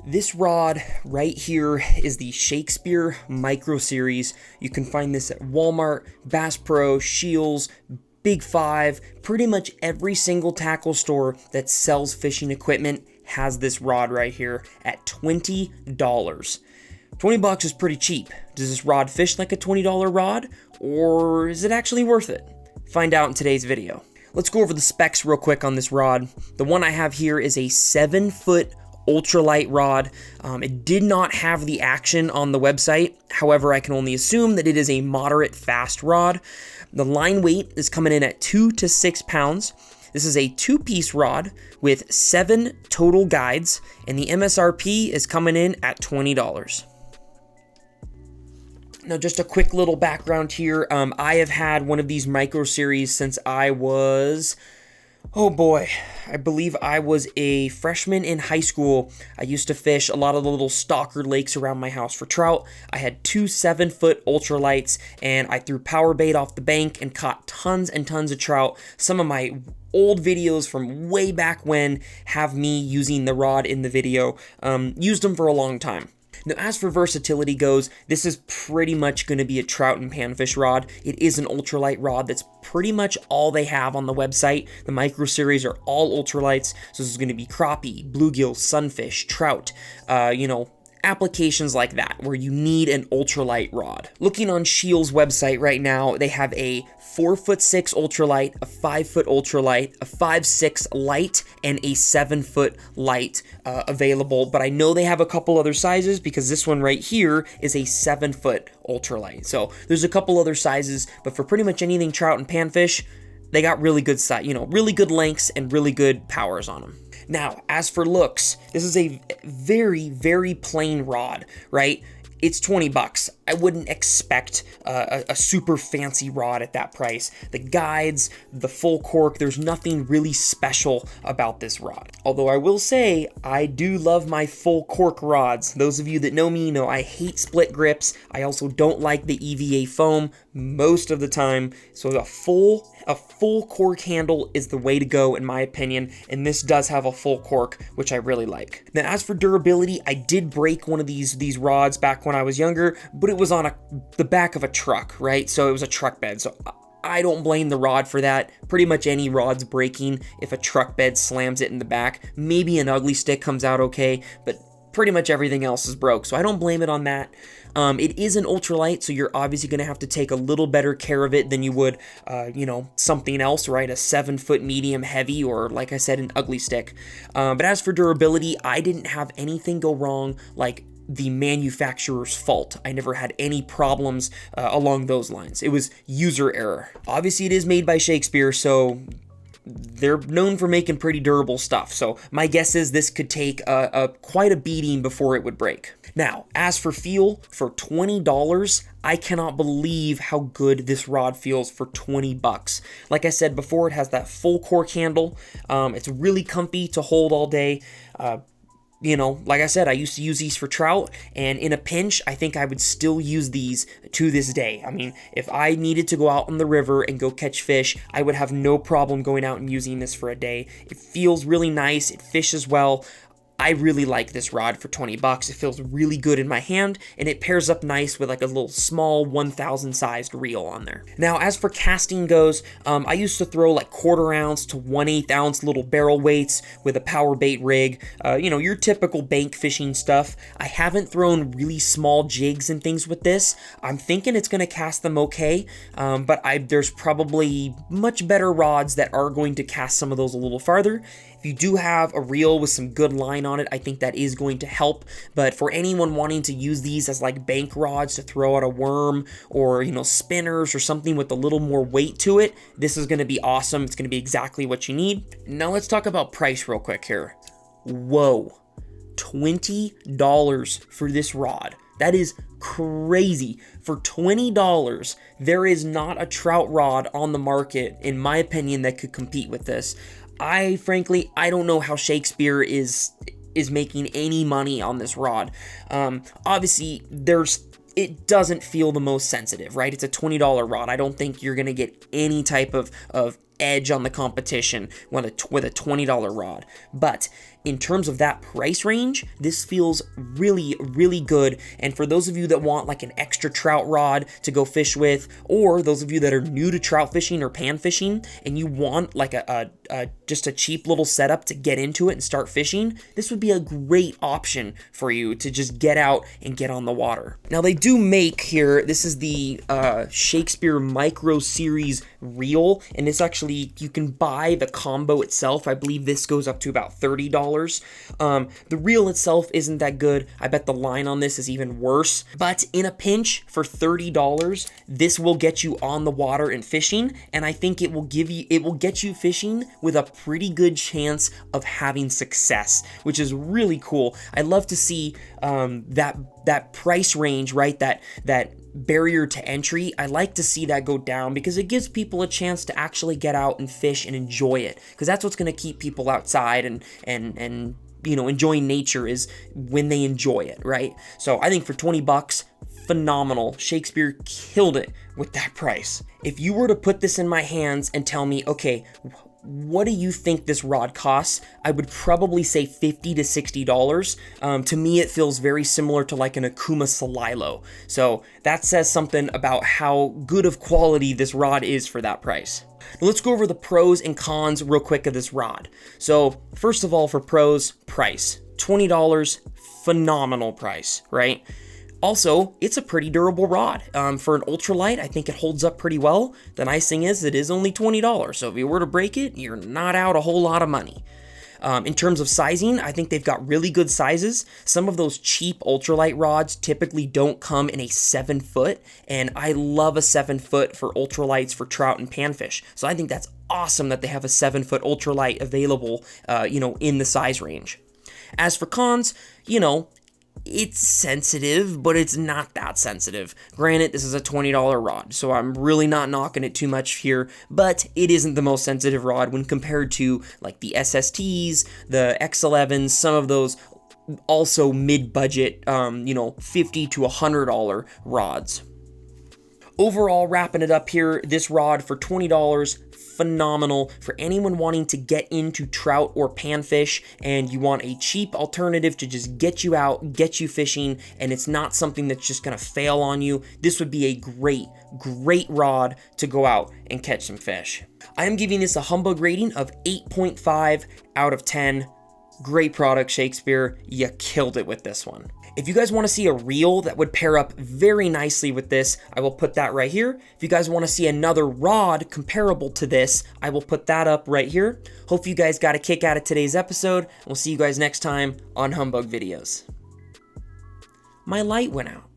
This rod right here is the Shakespeare Micro Series. You can find this at Walmart, Bass Pro, Scheels, Big Five. Pretty much every single tackle store that sells fishing equipment has this rod right here at $20. $20 is pretty cheap. Does this rod fish like a $20 rod, or is it actually worth it? Find out in today's video. Let's go over the specs real quick on this rod. The one I have here is a 7-foot ultralight rod. It did not have the action on the website. However, I can only assume that it is a moderate fast rod. The line weight is coming in at 2 to 6 pounds. This is a 2-piece rod with 7 total guides, and the MSRP is coming in at $20. Now, just a quick little background here. I have had one of these Micro Series since I was, I believe I was a freshman in high school. I used to fish a lot of the little stalker lakes around my house for trout. I had 2 7-foot ultralights, and I threw power bait off the bank and caught tons and tons of trout. Some of my old videos from way back when have me using the rod in the video. Used them for a long time. Now, as for versatility goes, this is pretty much going to be a trout and panfish rod. It is an ultralight rod. That's pretty much all they have on the website. The Micro Series are all ultralights, so this is going to be crappie, bluegill, sunfish, trout, applications like that where you need an ultralight rod. Looking on Scheels' website right now, they have a 4'6" ultralight, a 5-foot ultralight, a 5'6" light, and a 7-foot light available. But I know they have a couple other sizes because this one right here is a 7-foot ultralight. So there's a couple other sizes, but for pretty much anything trout and panfish, they got really good size, really good lengths and really good powers on them. Now, as for looks, this is a very, very plain rod, right? It's $20. I wouldn't expect a super fancy rod at that price. The guides, the full cork, there's nothing really special about this rod. Although I will say, I do love my full cork rods. Those of you that know me know I hate split grips. I also don't like the EVA foam most of the time. So a full cork handle is the way to go in my opinion, and this does have a full cork, which I really like. Now, as for durability, I did break one of these rods back when I was younger, but it was on the back of a truck, right? So it was a truck bed. So I don't blame the rod for that. Pretty much any rod's breaking if a truck bed slams it in the back. Maybe an ugly stick comes out okay, but pretty much everything else is broke, so I don't blame it on that. It is an ultralight, so you're obviously going to have to take a little better care of it than you would, something else, right? A 7-foot medium heavy, or like I said, an ugly stick. But as for durability, I didn't have anything go wrong like the manufacturer's fault. I never had any problems along those lines. It was user error. Obviously, it is made by Shakespeare, so they're known for making pretty durable stuff. So my guess is this could take quite a beating before it would break. Now, as for feel, for $20, I cannot believe how good this rod feels for $20. Like I said before, it has that full cork handle. It's really comfy to hold all day. Like I said, I used to use these for trout, and in a pinch, I think I would still use these to this day. I mean, if I needed to go out on the river and go catch fish, I would have no problem going out and using this for a day. It feels really nice. It fishes well. I really like this rod for $20. It feels really good in my hand, and it pairs up nice with like a little small 1,000 sized reel on there. Now, as for casting goes, I used to throw like 1/4 ounce to 1/8 ounce little barrel weights with a power bait rig, your typical bank fishing stuff. I haven't thrown really small jigs and things with this. I'm thinking it's going to cast them okay, but there's probably much better rods that are going to cast some of those a little farther. If you do have a reel with some good line on it, I think that is going to help. But for anyone wanting to use these as like bank rods to throw out a worm, or spinners or something with a little more weight to it, this is going to be awesome. It's going to be exactly what you need. Now let's talk about price real quick here. Whoa, $20 for this rod. That is crazy. For $20, there is not a trout rod on the market, in my opinion, that could compete with this. I don't know how Shakespeare is making any money on this rod. Obviously, it doesn't feel the most sensitive, right? It's a $20 rod. I don't think you're going to get any type of edge on the competition with a $20 rod. But in terms of that price range, this feels really, really good. And for those of you that want like an extra trout rod to go fish with, or those of you that are new to trout fishing or pan fishing, and you want like just a cheap little setup to get into it and start fishing, this would be a great option for you to just get out and get on the water. Now they do make here, this is the Shakespeare Micro Series reel, and this actually, you can buy the combo itself. I believe this goes up to about $30. The reel itself isn't that good. I bet the line on this is even worse, but in a pinch for $30, this will get you on the water and fishing, and I think it will get you fishing with a pretty good chance of having success, which is really cool. I love to see that price range, right? That barrier to entry. I like to see that go down because it gives people a chance to actually get out and fish and enjoy it, because that's what's going to keep people outside and enjoying nature, is when they enjoy it, right? So I think for 20 bucks, phenomenal. Shakespeare killed it with that price. If you were to put this in my hands and tell me, okay, what do you think this rod costs? I would probably say $50 to $60. To me, it feels very similar to like an Akuma Salilo. So that says something about how good of quality this rod is for that price. Now let's go over the pros and cons real quick of this rod. So first of all, for pros, price. $20, phenomenal price, right? Also, it's a pretty durable rod. For an ultralight, I think it holds up pretty well. The nice thing is it is only $20, so if you were to break it, you're not out a whole lot of money. In terms of sizing, I think they've got really good sizes. Some of those cheap ultralight rods typically don't come in a 7-foot, and I love a 7-foot for ultralights for trout and panfish. So I think that's awesome that they have a 7-foot ultralight available, in the size range. As for cons, it's sensitive, but it's not that sensitive. Granted, this is a $20 rod, so I'm really not knocking it too much here, but it isn't the most sensitive rod when compared to like the SSTs, the X11s, some of those also mid-budget, $50 to $100 rods. Overall, wrapping it up here, this rod for $20, phenomenal for anyone wanting to get into trout or panfish, and you want a cheap alternative to just get you out, get you fishing, and it's not something that's just gonna fail on you. This would be a great rod to go out and catch some fish. I am giving this a Humbug rating of 8.5 out of 10. Great product, Shakespeare. You killed it with this one. If you guys want to see a reel that would pair up very nicely with this, I will put that right here. If you guys want to see another rod comparable to this, I will put that up right here. Hope you guys got a kick out of today's episode. We'll see you guys next time on Humbug Videos. My light went out.